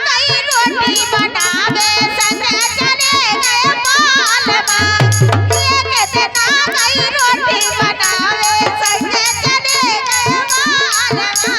गई रोटी बनावे संग चले गए मालवा। एक दिन आ गई रोटी बनावे संग चले गए मालवा।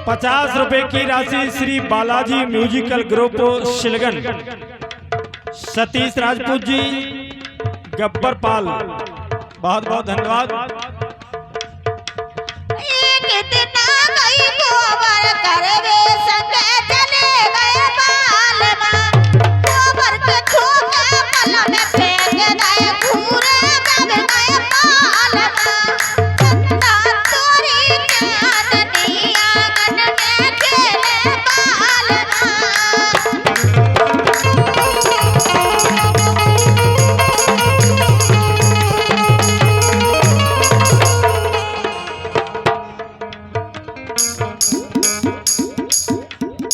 ₹50 की राशि श्री बालाजी म्यूजिकल ग्रुप शिलगन, सतीश राजपूत जी, गब्बर पाल, बहुत बहुत धन्यवाद। एक दिन आ गई गोबर करवे संग चले गए मालवा। गोबर के ठोका पल में फेंक गए घूरे दब गए मालवा। चंदा तोरी चांदनी आंगन में खेले मालवा।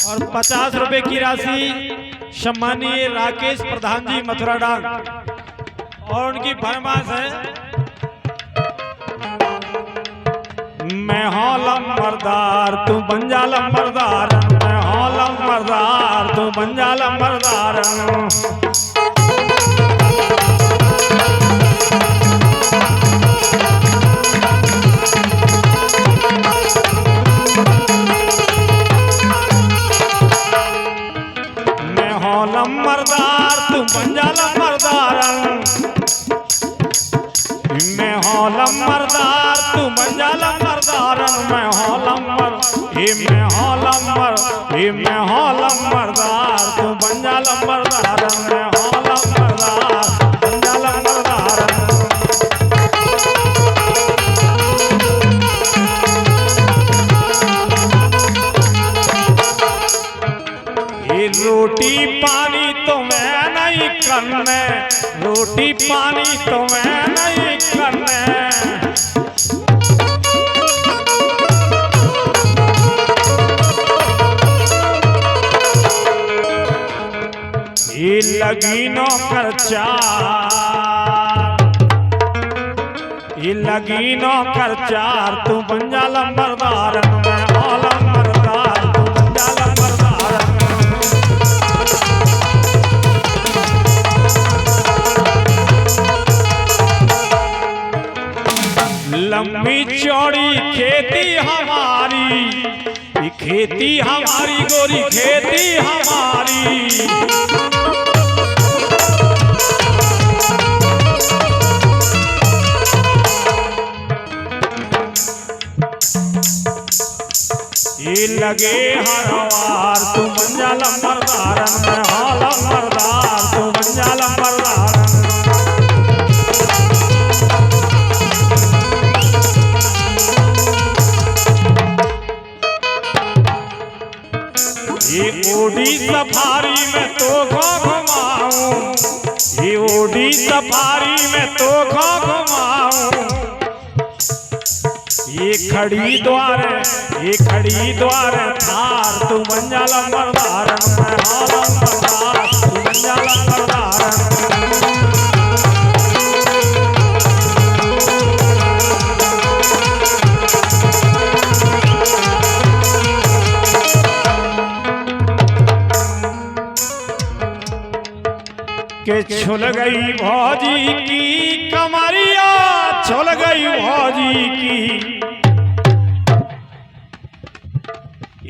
और ₹50 की राशि सम्मानीय राकेश प्रधान जी मथुरा डांग, और उनकी फरमाइश है मैं हौलम मरदार तू बन जा लंबरदार, मैं हौलम मरदार तू बन जा लंबरदार। मरदार तू बन जा लंबरदार, मैं हौलम मरदार तू बन जा लंबरदार, मैं हौलम मरदार तू बन जा लंबरदार, मैं हौलम मरदार बन जा लंबरदार। रोटी पानी तो मैं नहीं करने, रोटी पानी तो मैं नहीं करने, ये लगी नौकर चार, ये लगी नौकर चार तू बन जा लंबरदार, मैं हौलम मरदार तू बन जा लंबरदार। लंबी चौड़ी खेती हमारी, खेती हमारी गोरी खेती हमारी, ये लगे हरवार तू बन जा लंबरदार, मैं हौलम मरदार तू बन जा लंबरदार। ये ओडी सफारी में तो घुमाऊं, ये ओडी सफारी में तो घुमाऊं, ये खड़ी द्वार थार तू बन जा लंबरदार, मैं हौलम मरदार तू बन जा लंबरदार। के छुल गई भौजी की कमरिया, छुल गई भौजी की,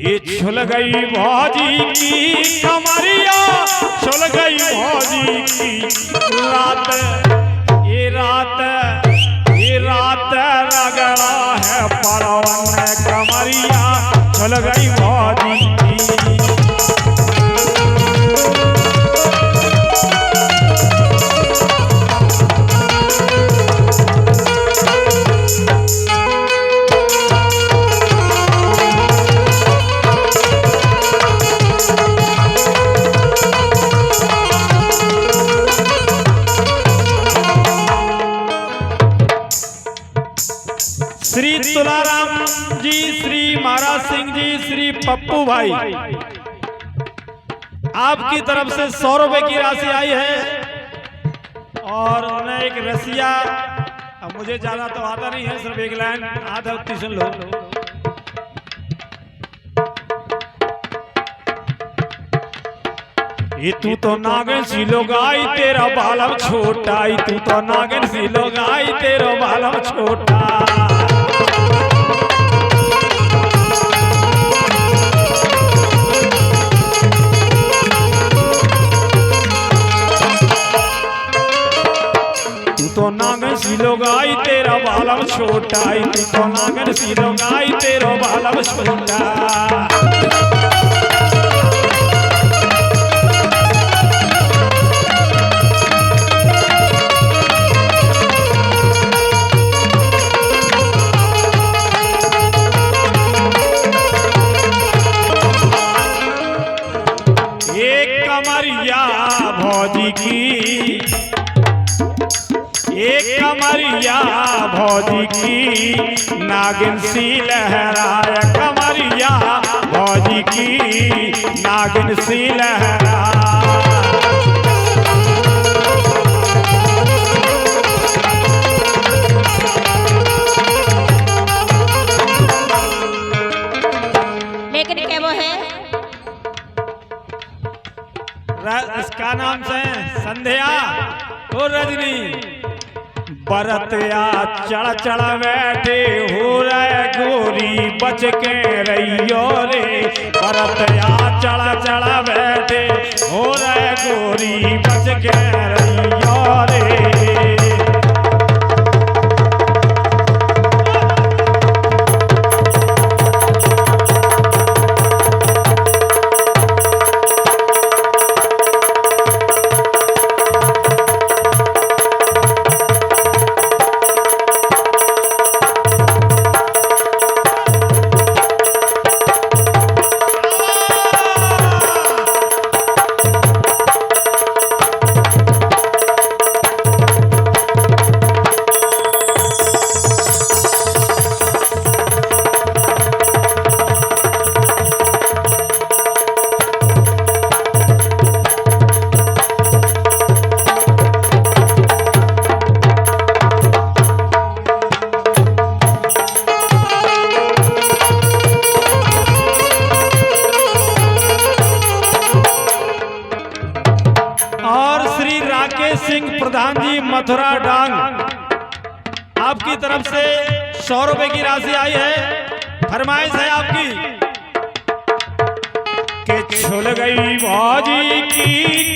ये छुल गई भौजी की कमरिया, छुल गई भौजी की रात, ये रात, ये रात रगड़ा है परवन कमरिया, छुल गई भौजी की। श्री तुलाराम जी, श्री महाराज सिंह जी, श्री पप्पू भाई, आपकी तरफ से 100 रुपए की राशि आई है। और उन्हें एक रसिया, अब मुझे ज्यादा तो आता नहीं है, सिर्फ एक लाइन आधा उतनी सुन लो। ये तू तो नागन सी लोग आई, तेरा बालम छोटा, तू तो नागन सी लोग आई, तेरा बालम छोटा। तो नागन सी लोग आई, तेरा बालम छोटा, तू तो नागन सी लोग आई, तेरा बालम छोटा। एक कमरिया भौजी की, एक कमरिया भौजी की नागिन सी लहराए, कमरिया भौजी की नागिन सी लहराए। लेकिन क्या वो है? इसका नाम से संध्या और रजनी। बरतिया चढ़ चढ़ बैठे हो रहे गोरी, बच के रहियो रे। बरतिया चढ़ चढ़ बैठे हो रहे गोरी, बच के रहियो रे। सिंह प्रधान जी मथुरा डांग, आपकी तरफ से 100 रुपए की राशि आई है। फरमाइश है आपकी कि छुल गई भौजी की